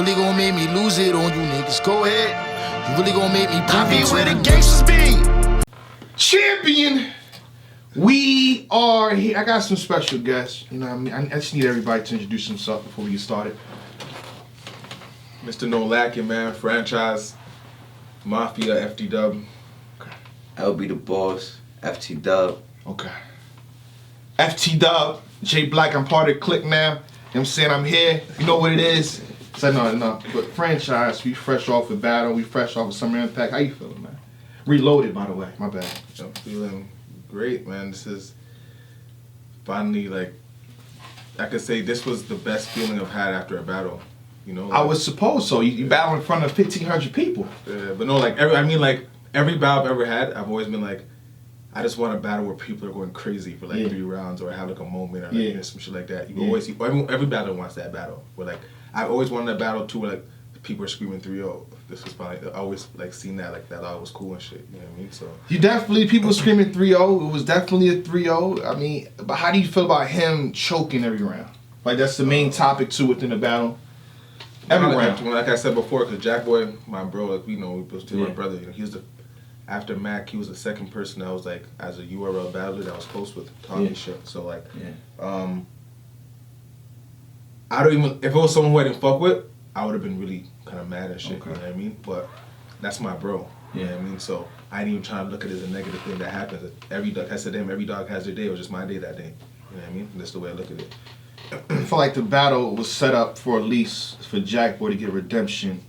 really gonna make me lose it on you niggas? Go ahead. You really gonna make me prove it where the gangsters be? Champion, we are here. I got some special guests. You know what I mean? I just need everybody to introduce themselves before we get started. Mr. No Lacking, man. Franchise, Mafia, FT Dub. Okay. LB the Boss, FT Dub. Okay. FT Dub, J Black, I'm part of the clique now. You know what I'm saying? I'm here. You know what it is? So no. But Franchise, we fresh off the battle. We fresh off of Summer Impact. How you feeling, man? Reloaded, by the way. My bad. I'm feeling great, man. This is finally, like, I could say this was the best feeling I've had after a battle. You know, like, I would suppose so. You battle in front of 1,500 people. But no, like every battle I've ever had, I've always been like, I just want a battle where people are going crazy for like 3 rounds or have like a moment or like some shit like that. You always see every battle wants that battle. Where like I always wanted a battle too, where like people are screaming 3-0. This was probably I always like seen that like that. That was cool and shit. You know what I mean? So You definitely people screaming 3-0. It was definitely a 3-0. I mean, but how do you feel about him choking every round? Like that's the main topic too within the battle. Every round. Like I said before, because Jakkboy, my bro, like we know, he was still my brother. You know, he was after Mac, he was the second person that was like as a URL battler that was close with talking shit. So like, I don't even if it was someone who I didn't fuck with, I would have been really kind of mad and shit. Okay. You know what I mean? But that's my bro. You know what I mean? So I ain't even trying to look at it as a negative thing that happens. Every dog, I said to him, every dog has their day. It was just my day that day. You know what I mean? And that's the way I look at it. I feel like the battle was set up for at least for Jakkboy to get redemption.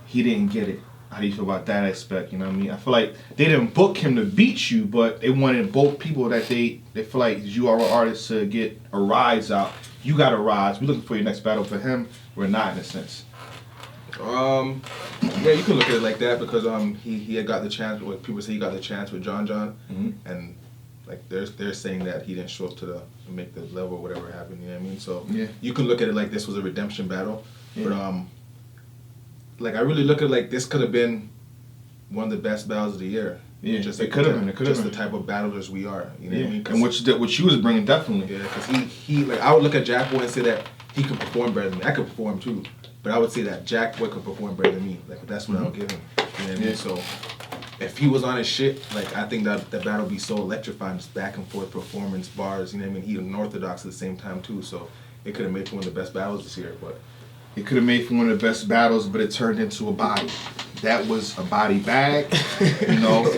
He didn't get it. How do you feel about that aspect? You know what I mean? I feel like they didn't book him to beat you, but they wanted both people that they feel like you are artists to get a rise out. You got a rise. We're looking for your next battle for him. We're not in a sense. Yeah, you can look at it like that because he had got the chance. What people say he got the chance with John, and like they're saying that he didn't show up to make the level or whatever happened. You know what I mean? So you can look at it like this was a redemption battle, but like I really look at it like this could have been one of the best battles of the year. Yeah, just it could have been. It could have been the type of battlers we are. You know what I mean? And what you was bringing definitely. Yeah, because he like I would look at Jakkboy and say that he could perform better than me. I could perform too, but I would say that Jakkboy could perform better than me. Like that's what I would give him. You know what I mean? So if he was on his shit, like I think that battle would be so electrifying, just back and forth performance bars. You know what I mean? He was unorthodox at the same time too, so it could have made for one of the best battles this year. But it could have made for one of the best battles, but it turned into a body. That was a body bag, you know.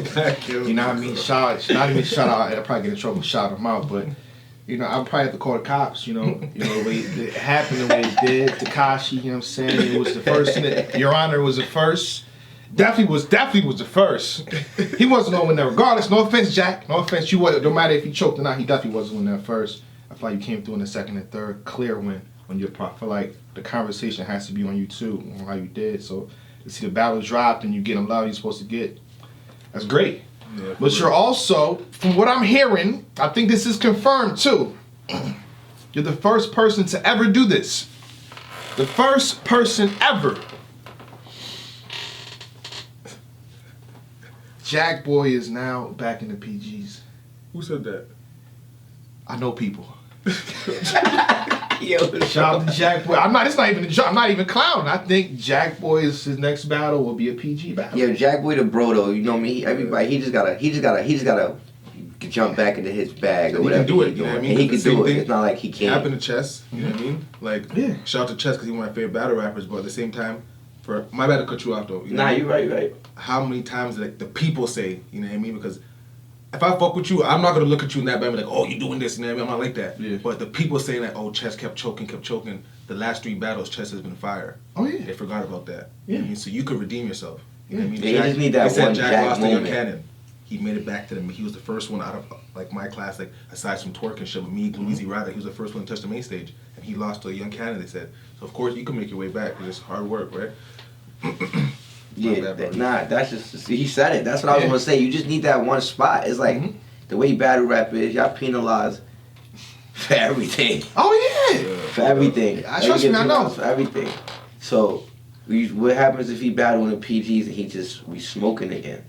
You know what I mean? Not even shout out. I'll probably get in trouble, shout him out, but you know, I'll probably have to call the cops. You know, the way it happened, the way it did. Tekashi, you know what I'm saying? It was the first. Your Honor was the first. Definitely was the first. He wasn't on there regardless. No offense, Jack. No offense. No matter if he choked or not, he definitely wasn't on there first. I feel like you came through in the second and third. Clear win on your part. I feel like the conversation has to be on you too, on how you did. So you see the battle dropped and you get them love you're supposed to get. That's great. Yeah, but you're also, from what I'm hearing, I think this is confirmed too. You're the first person to ever do this. The first person ever. Jakkboy is now back in the PGs. Who said that? I know people. Yo, shout out to Jakkboy. I'm not even clowning. I think Jakkboy's his next battle will be a PG battle. Yeah, Jakkboy the bro though. You know me. Everybody. He just gotta jump back into his bag or whatever. He can do it. You know what I mean? And he can do it. It's not like he can't. Happened to Chess. You know what I mean? Like shout out to Chess because he's one of my favorite battle rappers. But at the same time, for my bad to cut you off though. You know you're right. How many times like the people say, you know what I mean? Because if I fuck with you, I'm not gonna look at you in that bad and be like, oh, you doing this, you know what I mean? I'm not like that. Yeah. But the people saying that, oh, Chess kept choking. The last 3 battles, Chess has been fire. Oh yeah. They forgot about that. Yeah. You know what I mean? So you could redeem yourself. You know what I mean? Yeah, you just need that one Jack lost moment. to Young Cannon. He made it back to them. He was the first one out of like my class, like aside from Twerk and shit with me, Louise Ryder. He was the first one to touch the main stage, and he lost to a Young Cannon. They said, so of course you can make your way back. It's just hard work, right? That's just he said it. That's what I was gonna say. You just need that one spot. It's like the way battle rap is. Y'all penalize for everything. Oh yeah, for everything. I trust me. I know for everything. So, what happens if he battle in the PGs and we smoking again?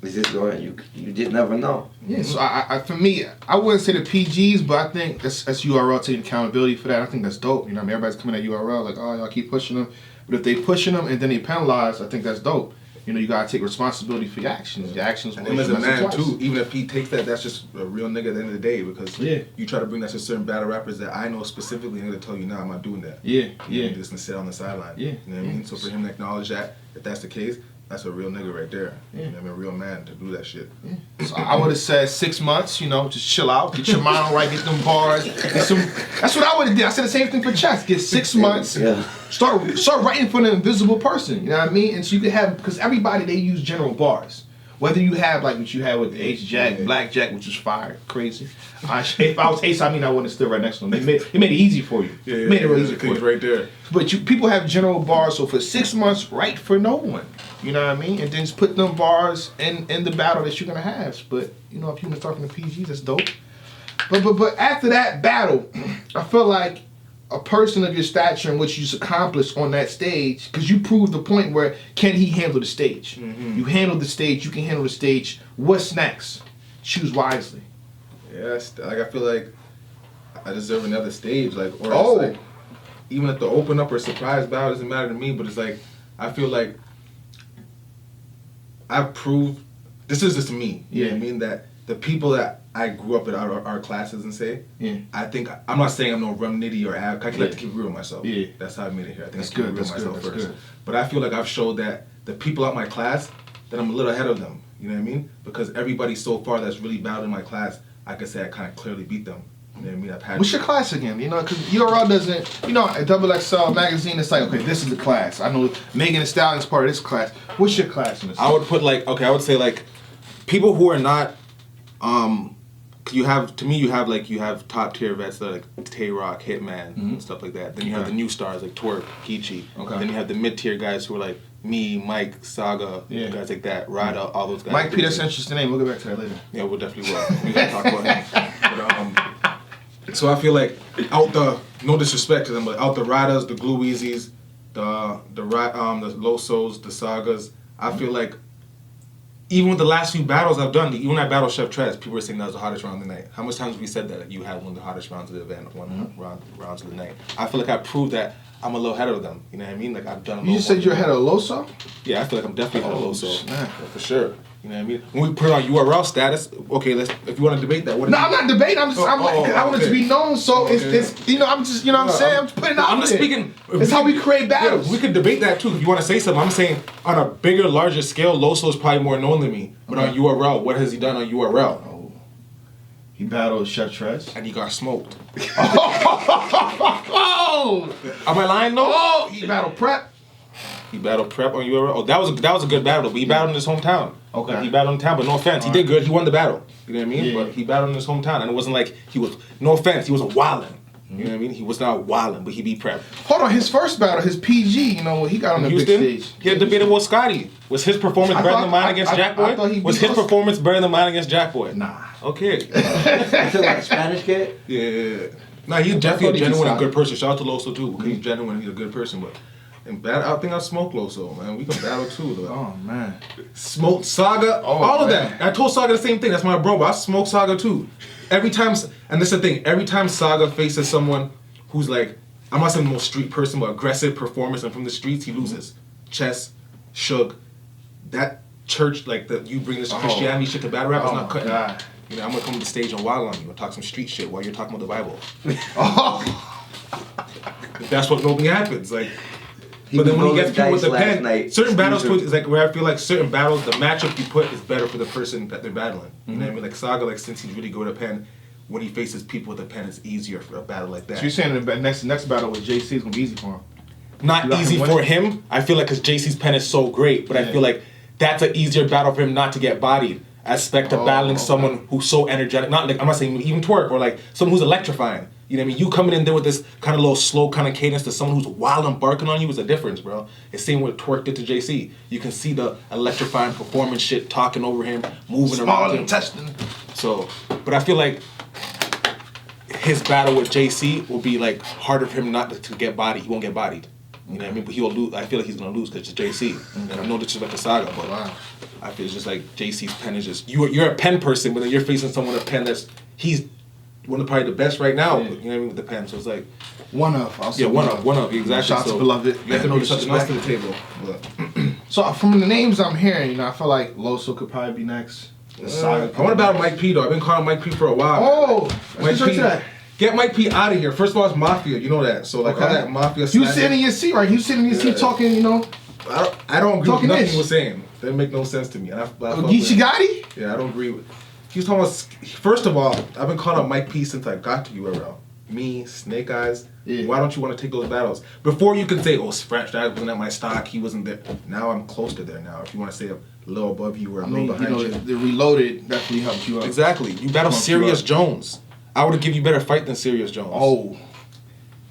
Is this going? You just never know. Yeah, so I for me, I wouldn't say the PGs, but I think that's URL taking accountability for that. I think that's dope. You know, what I mean, everybody's coming at URL like, oh, y'all keep pushing them, but if they pushing them and then they penalize, I think that's dope. You know, you gotta take responsibility for your actions. Your actions. And him as a man too, even if he takes that, that's just a real nigga at the end of the day. Because you try to bring that to certain battle rappers that I know specifically, and they're gonna tell you, nah, I'm not doing that. Yeah, You're just gonna sit on the sideline. Yeah, you know what I mean. So for him to acknowledge that, if that's the case, that's a real nigga right there. Yeah. You know what I mean, a real man to do that shit. Yeah. So I would have said 6 months. You know, just chill out, get your mind right, get them bars. Get some. That's what I would have did. I said the same thing for chess. Get 6 months. Yeah. Start writing for the invisible person. You know what I mean? And so you could have, because everybody, they use general bars. Whether you have like what you had with the H-Jack, Blackjack, which was fire, crazy. If I was Ace, I mean I wouldn't have stood right next to him. It made it easy for you. Yeah, made it real easy for you. Right there. But people have general bars, so for 6 months, write for no one. You know what I mean? And then just put them bars in the battle that you're gonna have. But you know, if you were talking to PGs, that's dope. But after that battle, I feel like a person of your stature and what you've accomplished on that stage, because you proved the point where can he handle the stage? Mm-hmm. You handle the stage, you can handle the stage. What's next? Choose wisely. Yes, like I feel like I deserve another stage, like like, even if the open up or surprise battle doesn't matter to me, but it's like I feel like I've proved this is just me. You know what I mean? That the people that I grew up in our classes and say, I think I'm not saying I'm no rum nitty or I like to keep it real with myself. Yeah, that's how I made it here. I think that's I keep good. it real That's myself good. first. That's good. But I feel like I've showed that the people out my class that I'm a little ahead of them. You know what I mean? Because everybody so far that's really battled in my class, I could say I kind of clearly beat them. You know what I mean? I've had. What's your class again? You know, because URL doesn't. You know, at XXL magazine, it's like, okay, this is the class. I know Megan Thee Stallion's part of this class. What's your class in this? I would put I would say like people who are not you have top tier vets that are like Tay Rock, Hitman, and stuff like that. Then you have the new stars like Twerk, Geechee. Okay. Then you have the mid tier guys who are like me, Mike, Saga, guys like that. Rada, all those guys. Mike P, that's an interesting name. We'll get back to that later. Yeah, we'll definitely will. We gotta talk about him. But, so I feel like no disrespect to them, but out the Radas, the Glue Easies, the Losos, the Sagas, I feel like even with the last few battles I've done, even I battled Chef Trez, people were saying that was the hottest round of the night. How much times have we said that? Like, you had one of the hottest rounds of the event, rounds of the night. I feel like I proved that I'm a little ahead of them. You know what I mean? Like I've done. You just said you're ahead of Loso? Yeah, I feel like I'm definitely ahead of Loso. Yeah, for sure. You know what I mean? When we put it on URL status, okay, if you want to debate that, I'm not debating. I want it to be known. So it's you know, I'm just, you know what I'm saying? I'm just putting it out there. I'm just speaking. It's how we create battles. Yeah, we could debate that too if you want to say something. I'm saying on a bigger, larger scale, Loso is probably more known than me. But on URL, what has he done on URL? Oh. He battled Chef Trez. And he got smoked. Oh! Am I lying though? Oh! He battled Prep. He battled Prep on URL. Oh, that was a good battle, but he battled in his hometown. Okay. Like, he battled in town, but no offense, he did good. He won the battle. You know what I mean? Yeah. But he battled in his hometown, and it wasn't like he was. No offense, he wasn't wildin'. You know what I mean? He was not wildin', but he beat Prep. Hold on, his first battle, his PG, you know, he got on the Houston, big stage. He had debated with Scotty. Was his performance better than mine against Jakkboy? Was his performance better than mine against Jakkboy? Nah. Okay. Is it like a Spanish kid? Yeah. Nah, he's definitely a genuine and good person. Shout out to Loso too. He's genuine, he's a good person, but. And I think I smoked Loso, man. We can battle too, though. Oh man. Smoked Saga, all of that. I told Saga the same thing. That's my bro, but I smoked Saga too. Every time, and this is the thing. Every time Saga faces someone who's like, I'm not saying the most street person, but aggressive performance and from the streets, he loses. Chess, Suge, that church like that. You bring this Christianity shit to battle rap is not cutting it. You know, I'm gonna come to the stage and wild on you and talk some street shit while you're talking about the Bible. That's what normally happens, like. But then when he gets people with the pen, certain battles is like where I feel like certain battles, the matchup you put is better for the person that they're battling. You know what I mean? Like Saga, like since he's really good with a pen, when he faces people with a pen, it's easier for a battle like that. So you're saying the next battle with JC is gonna be easy for him? Not easy for him. I feel like because JC's pen is so great, but I feel like that's an easier battle for him not to get bodied. Aspect of battling someone who's so energetic. Not like I'm not saying even Twerk or like someone who's electrifying. You know what I mean? You coming in there with this kind of little slow kind of cadence to someone who's wild and barking on you is a difference, bro. It's same what Twerk did to JC. You can see the electrifying performance shit, talking over him, moving around him. Testing. So, but I feel like his battle with JC will be like harder for him not to get bodied. He won't get bodied. You know what I mean? But he'll lose. I feel like he's gonna lose because it's JC. And I know disrespect to Saga, but I feel it's just like JC's pen is just you're a pen person, but then you're facing someone with a pen he's one of probably the best right now. You know what I mean with the pen, so it's like one of exactly. Shots so beloved. You have to bring something else to the table. So from the names I'm hearing, I feel like Loso could probably be next. I want to battle Mike P though. I've been calling Mike P for a while. Oh, Mike P. Get Mike P out of here. First of all, it's Mafia. You know that. So like all that Mafia. You sitting in your seat, right? You sitting in your seat talking, I don't agree with nothing he was saying. That didn't make no sense to me. And Geechee Gotti? Yeah, I don't agree with. He was talking about. First of all, I've been calling out Mike P since I got to URL. Me, Snake Eyes. Yeah. Why don't you want to take those battles? Before you could say, oh, French, that wasn't at my stock. He wasn't there. Now I'm close to there now. If you want to say a little above you or a little behind you. The Reloaded definitely helped you out. Exactly. You battle Serious Jones. I would have given you better fight than Serious Jones. Oh.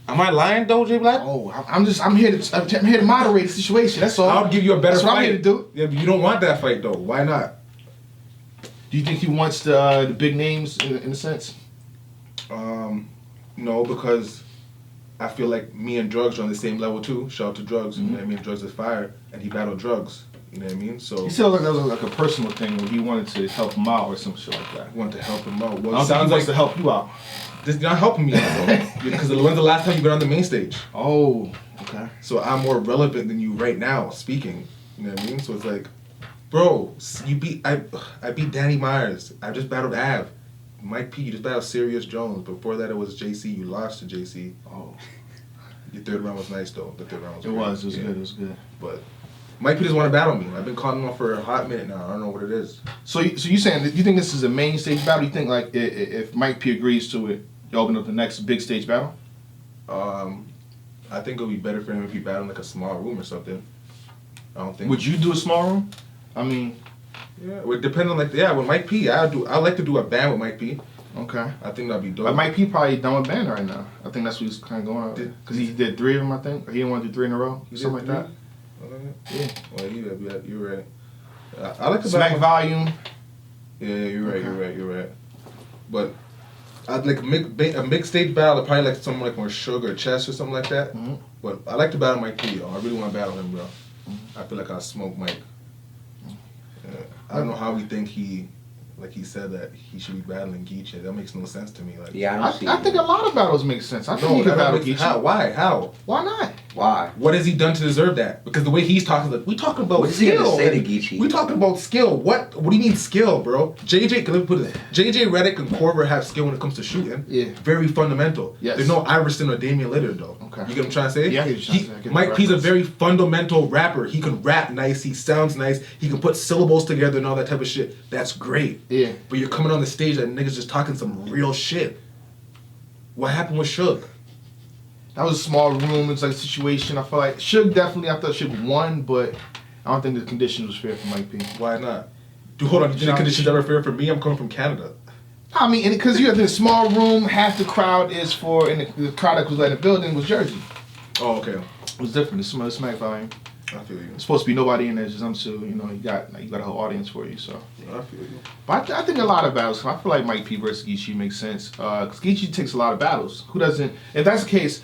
Am I lying though, J Black? Oh, I'm here to moderate the situation. That's all. I'll give you a better fight. That's what I'm here to do. Yeah, but you don't want that fight though. Why not? Do you think he wants the big names in a sense? No, because I feel like me and Drugs are on the same level too. Shout out to Drugs. You know what I mean? Drugs is fire, and he battled Drugs. You know what I mean? So he said like that was like a personal thing where he wanted to help him out or some shit like that. He wanted to help him out. Well, I don't think he wants to help you out. This is not helping me out though. Because when's the last time you've been on the main stage? Oh, okay. So I'm more relevant than you right now speaking. You know what I mean? So it's like, bro, I beat Danny Myers. I just battled Av. Mike P, you just battled Serious Jones. Before that, it was JC. You lost to JC. Oh. Your third round was nice, though. The third round was It was good. It was good. But Mike P doesn't want to battle me. I've been calling him off for a hot minute now. I don't know what it is. So you saying that you think this is a main stage battle? You think like if Mike P agrees to it, you open up the next big stage battle? I think it'll be better for him if he battled in like a small room or something. I don't think. Would you do a small room? I mean. Yeah, it would depend on with Mike P. I'd like to do a band with Mike P. Okay. I think that'd be dope. But Mike P probably done with band right now. I think that's what he's kind of going on. Because he did 3 of them, I think. Or he didn't want to do 3 in a row. Something like that. Yeah. Well, you're right. I like the Smack Volume. Yeah, you're right. Okay. You're right. But I'd like a mixed stage battle. Probably like someone like more Sugar or Chess or something like that. Mm-hmm. But I like to battle Mike P. Though. I really want to battle him, bro. Mm-hmm. I feel like I'll smoke Mike. I don't know how we think he said that he should be battling Geechee. That makes no sense to me. Like, I think a lot of battles make sense. I think he could battle Geechee. How? Why not? Why? What has he done to deserve that? Because the way he's talking, like, we talking about what skill. What is he gonna say to Geechee? We talking about skill. What do you mean skill, bro? JJ Redick and Corver have skill when it comes to shooting. Yeah. Very fundamental. Yes. There's no Iverson or Damian Lillard though. Okay. You get what I'm trying to say? Yeah, I get what you're trying to say. Mike P's a very fundamental rapper. He can rap nice. He sounds nice. He can put syllables together and all that type of shit. That's great. Yeah. But you're coming on the stage and niggas just talking some real shit. What happened with Suge? That was a small room. It's like a situation. I feel like Suge definitely. I thought Suge won, but I don't think the conditions was fair for Mike P. Why not? Dude, hold on. Do you think the conditions ever fair for me? I'm coming from Canada. I mean, because you have this small room, half the crowd is for, and the crowd that was in the building was Jersey. Oh, okay. It was different. The Smack Volume. I feel you. It's supposed to be nobody in there, just them two. You know, you got a whole audience for you. So. I feel you. But I think a lot of battles. I feel like Mike P versus Geechee makes sense. Because Geechee takes a lot of battles. Who doesn't? If that's the case,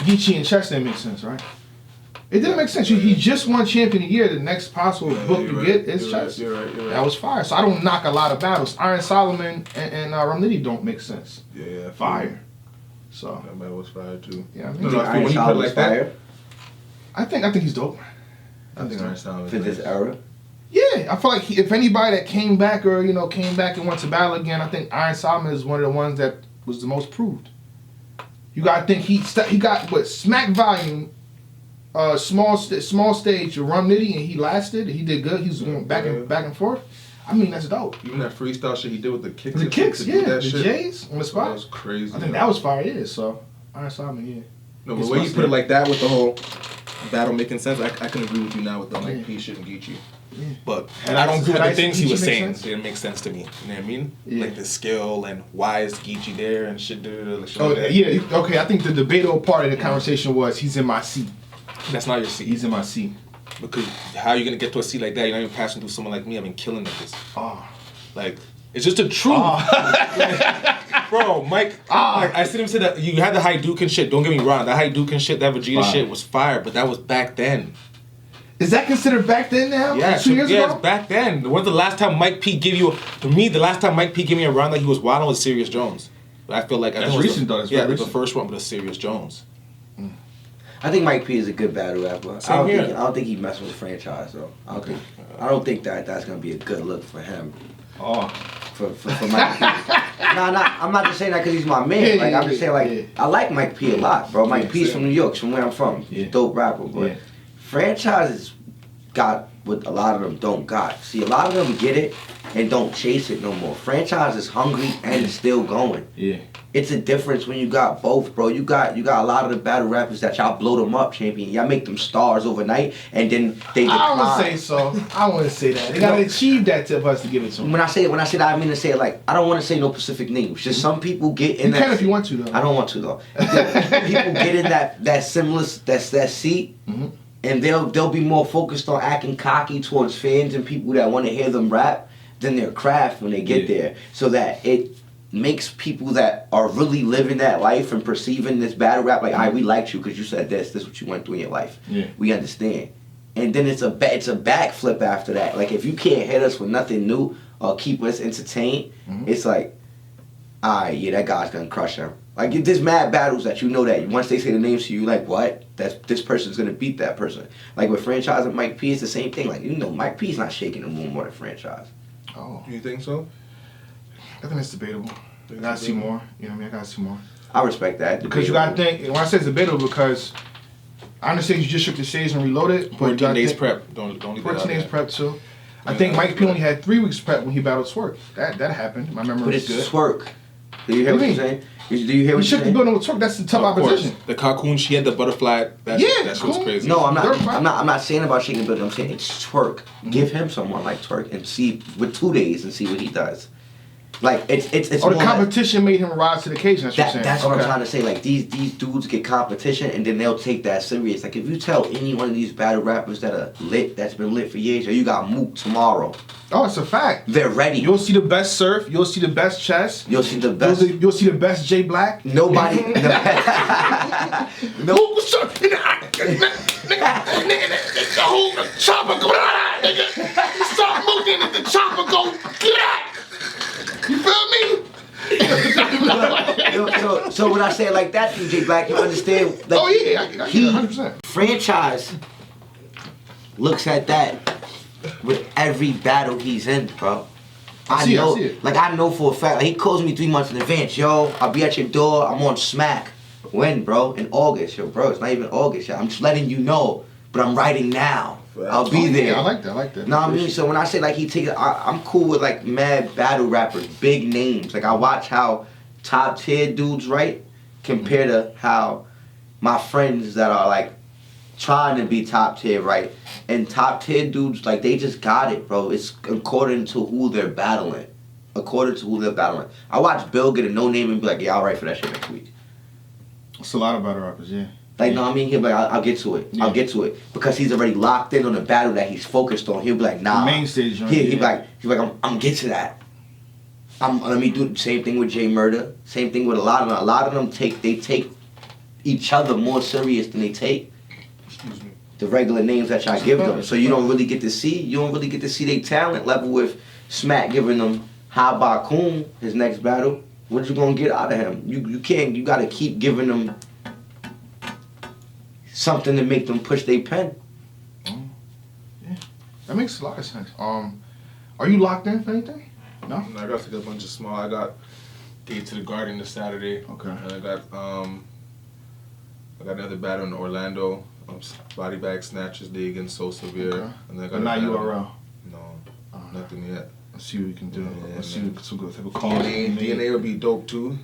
Geechee and Chess didn't make sense, right? It didn't make sense. He just won Champion of the Year. The next possible book to get is Chess. You're right. That was fire. So I don't knock a lot of battles. Iron Solomon and Rum don't make sense. Yeah. Fire. So that battle was fire too. Yeah. Iron Solomon was fire. I think he's dope. I think Iron Solomon for this era. Yeah, I feel like if anybody that came back or came back and wants to battle again, I think Iron Solomon is one of the ones that was the most proved. You gotta think he got what Smack Volume, small stage, Rum Nitty, and he lasted. He did good. He was going back and forth. I mean, that's dope. Even that freestyle shit he did with the kicks. The kicks, yeah, the shit. J's on the spot. That was crazy. I think that was fire. Yeah, so Iron Solomon, yeah. No, but the way you put it like that with the whole battle making sense, I can agree with you now with the Mike P shit and Geechee. Yeah. But I don't agree with the things he was saying. It didn't make sense to me. You know what I mean? Yeah. Like the skill and why is Geechee there and shit. Yeah. Okay, I think the debatable part of the conversation was he's in my seat. That's not your seat. He's in my seat. Because how are you gonna get to a seat like that? You're not even passing through someone like me. I've been killing niggas. Oh. Like It's just the truth. Bro, Mike, I see him say that you had the Hadouken shit. Don't get me wrong. That Hadouken shit, that Vegeta shit was fire, but that was back then. Is that considered back then now? Yeah, 2 years ago? it's back then. When's the last time Mike P gave you? For me, the last time Mike P gave me a round that he was wilding was Serious Jones. I feel like That's recent though. That's yeah, very the recent. first one was Serious Jones. I think Mike P is a good battle rapper. Same here. I don't think he messing with the franchise though. I don't think that's gonna be a good look for him. Oh. For Mike P. I'm not just saying that because he's my man. Like I'm just saying I like Mike P a lot, bro. Mike P's from New York, from where I'm from. He's a dope rapper, but franchises got what a lot of them don't got. See, a lot of them get it and don't chase it no more. Franchise is hungry and still going. Yeah. It's a difference when you got both, bro. You got a lot of the battle rappers that y'all blow them up, champion. Y'all make them stars overnight, and then they decline. I wouldn't say so. I wouldn't say that. They gotta achieve that to us to give it to them. When I say that, I mean to say it like I don't want to say no specific names. Just some people get in You that. can if you want to though. I don't want to though. People get in that similar that seat, and they'll be more focused on acting cocky towards fans and people that want to hear them rap than their craft when they get there. So that it makes people that are really living that life and perceiving this battle rap like, we liked you because you said this is what you went through in your life. Yeah. We understand. And then it's a backflip after that. Like if you can't hit us with nothing new or keep us entertained, it's like, that guy's gonna crush him. Like there's mad battles that you know that once they say the names to you, like what? This person's gonna beat that person. Like with franchise and Mike P, it's the same thing. Like Mike P's not shaking the room more than franchise. Oh. You think so? I think it's debatable. I gotta see more. You know what I mean? I gotta see more. I respect that. Because you gotta think, when I say it's debatable, because I understand you just shook the stage and reloaded, but you 14 gotta days think, prep. Don't leave that 14 out days there. prep too. I think Mike P only had 3 weeks prep when he battled Twerk. That happened. My memory But is it's good. Twerk. Do you hear What what do I'm you saying? Do you hear He what shook you're the saying? building with Twerk. That's the tough Of course. opposition. The cocoon, she had the butterfly. That shit was cool. crazy. No, I'm Twerk. not saying about shaking the building. I'm saying it's Twerk. Give him someone like Twerk and see with 2 days and see what he does. Like it's Oh, more the like- competition made him rise to the occasion. That's what you're saying. That's what I'm Okay. trying to say. Like these dudes get competition and then they'll take that serious. Like if you tell any one of these battle rappers that are lit, that's been lit for years, or you got Mook tomorrow, Oh, it's a fact. they're ready. You'll see the best Surf. You'll see the best Chess. You'll see the best. You'll see the best J Black. Nobody. Who was Surf? Nigga, the whole chopper go out, nigga. Start moving and the chopper go get out. You feel me? so when I say it like that, DJ Black, you understand? Like, Oh yeah, I get it 100%. franchise looks at that with every battle he's in, bro. I see know, it. like I know for a fact. Like, he calls me 3 months in advance. Yo, I'll be at your door. I'm on Smack. When, bro? In August, yo, bro. It's not even August, yo. I'm just letting you know. But I'm writing now. I'll be there. Yeah, I like that. No, I mean, so when I say like he take it, I'm cool with like mad battle rappers, big names. Like I watch how top tier dudes write compared to how my friends that are like trying to be top tier write. And top tier dudes, like they just got it, bro. It's according to who they're battling. I watch Bill get a no name and be like, yeah, I'll write for that shit next week. It's a lot of battle rappers, yeah. Like, no, I mean, he'll be like, I'll get to it. Yeah. I'll get to it. Because he's already locked in on the battle that he's focused on. He'll be like, nah. The main stage, right? He'll be like, I'm gonna get to that. Let me do the same thing with Jay Murder. Same thing with a lot of them. A lot of them take each other more serious than they take the regular names that y'all give them. So you don't really get to see their talent level with Smack giving them Ha Bakun his next battle. What you gonna get out of him? You gotta keep giving them something to make them push their pen. Yeah, that makes a lot of sense. Are you locked in for anything? No. I got like a bunch of small. I got Gate to the Garden this Saturday. Okay. And I got another battle in Orlando. Body bag snatches day against So Severe. Okay. And then I got But not a battle- URL. No, nothing yet. Let's see what we can do. Yeah, Let's see man. what some good type of call. DNA would be dope too.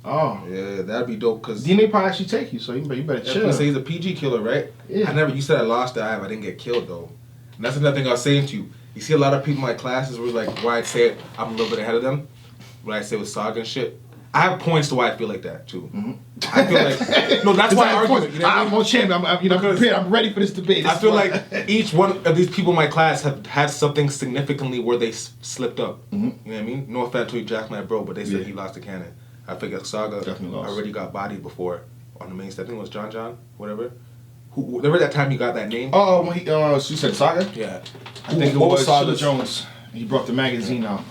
Oh. Yeah, that'd be dope because DNA probably actually take you, so you better chill. everyone say he's a PG killer, right? Yeah. You said I lost the I didn't get killed though. And that's another thing I was saying to you. You see a lot of people in my classes where like where I'd say I'm a little bit ahead of them, what I say with Saga and shit. I have points to why I feel like that too. I feel like no, that's why I argue. You know what I mean? I'm on champion. I'm prepared. I'm ready for this debate. I feel like each one of these people in my class have had something significantly where they slipped up. You know what I mean? No offense to Jack, my bro, but they said he lost to Cannon. I think Saga already got bodied before on the main stage. I think it was John, whatever. Remember that time he got that name? Oh, when you said Saga? Yeah. I think it was Saga Jones. He brought the magazine out.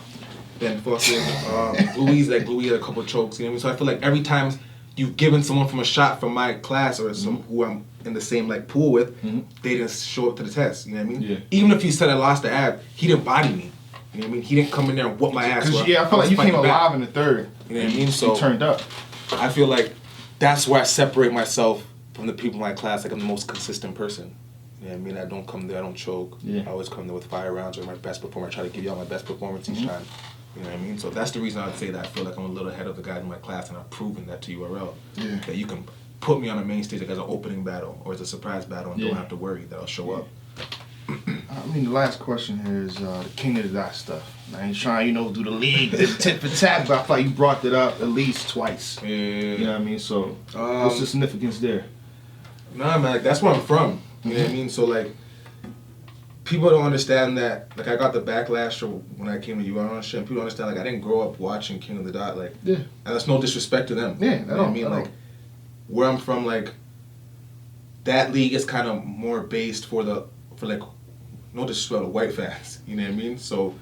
Then fucking Louise had a couple chokes, you know what I mean? So I feel like every time you've given someone from a shot from my class or some who I'm in the same like pool with, they didn't show up to the test, you know what I mean? Yeah. Even if you said I lost the ab, he didn't body me. You know what I mean? He didn't come in there and whoop my ass. Yeah, I feel like you came alive in the third. You know what I mean? So you turned up. I feel like that's where I separate myself from the people in my class. Like I'm the most consistent person. You know what I mean? I don't come there, I don't choke. Yeah. I always come there with 5 rounds or my best performance. I try to give y'all my best performance each time. You know what I mean? So that's the reason I would say that I feel like I'm a little ahead of the guys in my class, and I've proven that to URL. Yeah. That you can put me on a main stage like as an opening battle or as a surprise battle and don't have to worry that I'll show up. I mean, the last question here is the king of the dot stuff. I ain't trying, do the league, this tit for tat, but I thought you brought it up at least twice. Yeah. You know what I mean? So, what's the significance there? Nah, man, like, that's where I'm from. You know what I mean? So, like, people don't understand that, like, I got the backlash when I came to URL and shit, and people don't understand, like, I didn't grow up watching King of the Dot, like, and that's no disrespect to them. Yeah, you know what I mean? Like, where I'm from, like, that league is kind of more based for like, no disrespect to white fans, you know what I mean? So,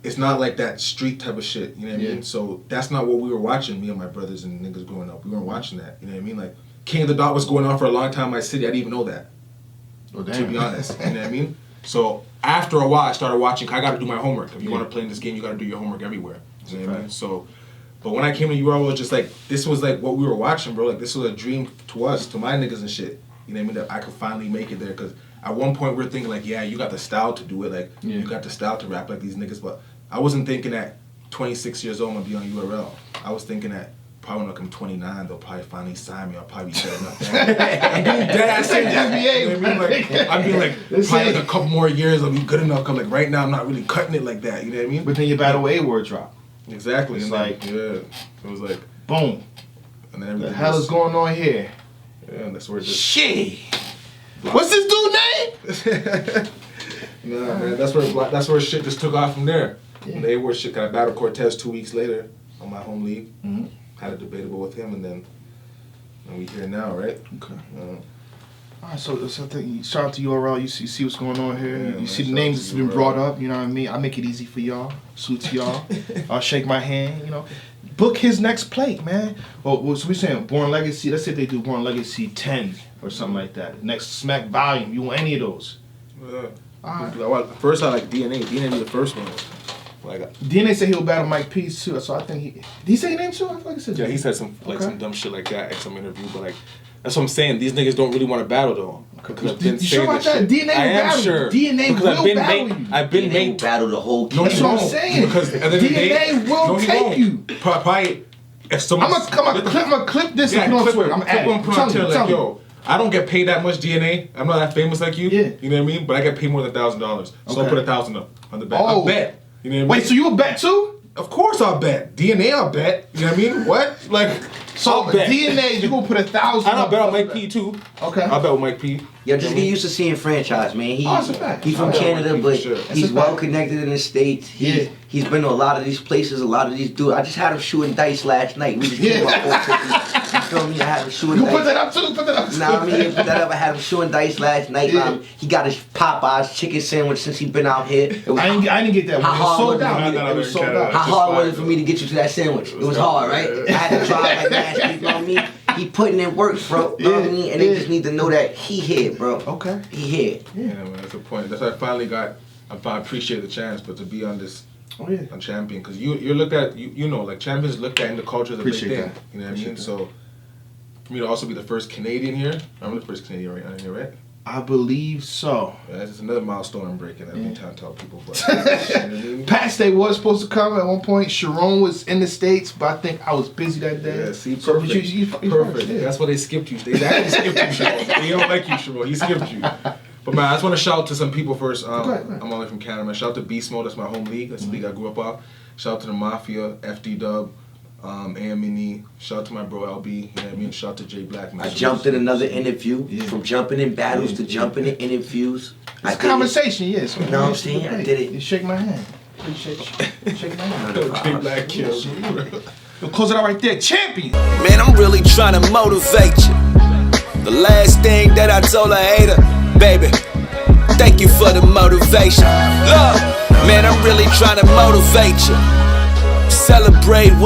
it's not like that street type of shit, you know what I mean? So, that's not what we were watching, me and my brothers and niggas growing up. We weren't watching that, you know what I mean? Like, King of the Dot was going on for a long time in my city. I didn't even know that, to be honest, you know what I mean? So, after a while, I started watching. I got to do my homework. If you want to play in this game, you got to do your homework everywhere. You know what I mean? So, but when I came to URL, it was just like, this was like what we were watching, bro. Like, this was a dream to us, to my niggas and shit. You know what I mean? That I could finally make it there. Because at one point, we were thinking, like, yeah, you got the style to do it. Like, you got the style to rap like these niggas. But I wasn't thinking at 26 years old, I'm going to be on URL. I was thinking that probably when I'm 29, they'll probably finally sign me. I'll probably be setting up that. I'm being dead ass serious. You know what I mean? Like, I'm being like, probably like a couple more years, I'll be good enough. Cause like right now, I'm not really cutting it like that. You know what I mean? But then your Battle A word drop. Exactly. It's and like, it was like, boom. And then the hell is going on here? Yeah, and that's where it just. Shit. What's this dude's name? Nah, man, that's where shit just took off from there. Yeah. When the A-word shit, I battled Cortez 2 weeks later on my home league. Had a debatable with him, and we here now, right? Okay. All right, so I think shout out to URL. You see what's going on here. You see the names that's been brought up. You know what I mean? I make it easy for y'all. Salute to y'all. I'll shake my hand. Book his next plate, man. Well, so we saying Born Legacy. Let's say they do Born Legacy 10 or something like that. Next Smack volume. You want any of those? First, I like DNA. DNA be the first one. Like DNA said he'll battle Mike P too, so I think did he say your name too? I feel like he said. Yeah, he said some some dumb shit like that at some interview, but like that's what I'm saying. These niggas don't really want to battle though. You sure about that? DNA will battle you. DNA will battle you. I've been made battle the whole game. That's what I'm saying. Because DNA will take you. Probably if someone. I'm gonna clip this and put on Twitter. I'm gonna add it. Like, yo, I don't get paid that much DNA. I'm not that famous like you. Yeah. You know what I mean? But I get paid more than $1,000. So I'll put $1,000 up on the bet. I'll bet. You know what I mean? Wait, so you a bet too? Of course I'll bet. DNA I'll bet. You know what I mean? What? Like, so I'll bet. DNA, you gonna put $1,000 I'll bet on Mike P too. Okay. I'll bet with Mike P. Yo, just get used to seeing franchise, man. He's from Canada, but sure. he's well connected in the States. He's been to a lot of these places, a lot of these dudes. I just had him shooting dice last night. We just came up 450. You feel me? I had him shooting dice. You put that up too? Put that up too. Nah, I mean, put that up. I had him shooting dice last night. He got his Popeyes chicken sandwich since he been out here. I didn't get that one. It was sold out. How hard was it for me to get you to that sandwich? It was hard, right? I had to drive like last week, you know what I mean? He putting in work, bro. You know what I mean? And they just need to know that he here, bro. Okay. He here. Yeah, man, that's the point. That's why I finally I appreciate the chance, but to be on this, on champion, because you're looked at, you know, like champions looked at in the culture as a big thing. You know what I mean? So, for me to also be the first Canadian here, I'm the first Canadian right here, right? I believe so. Yeah, that's just another milestone I'm breaking. I've been trying to tell people. But, you know what I mean? Pat State was supposed to come at one point. Sharon was in the States, but I think I was busy that day. Yeah, see, perfect. So perfect. That's why they skipped you. They actually skipped you, Sharon. They don't like you, Sharon. He skipped you. But man, I just want to shout out to some people first. I'm only from Canada, man. Shout out to Beast Mode. That's my home league. That's the league I grew up off. Shout out to the Mafia, FD Dub, A.M.E. Shout out to my bro LB. You know what I mean? Shout out to Jay Black. I jumped in another interview. From jumping in battles to jumping in interviews. It's conversation, yes. You know what I'm saying? I did it. You shake my hand. Appreciate you. Shake my hand. Jay Black kills. We'll close it out right there. Champion. Man, I'm really trying to motivate you. The last thing that I told a hater, baby, thank you for the motivation. Look, man, I'm really trying to motivate you. Celebrate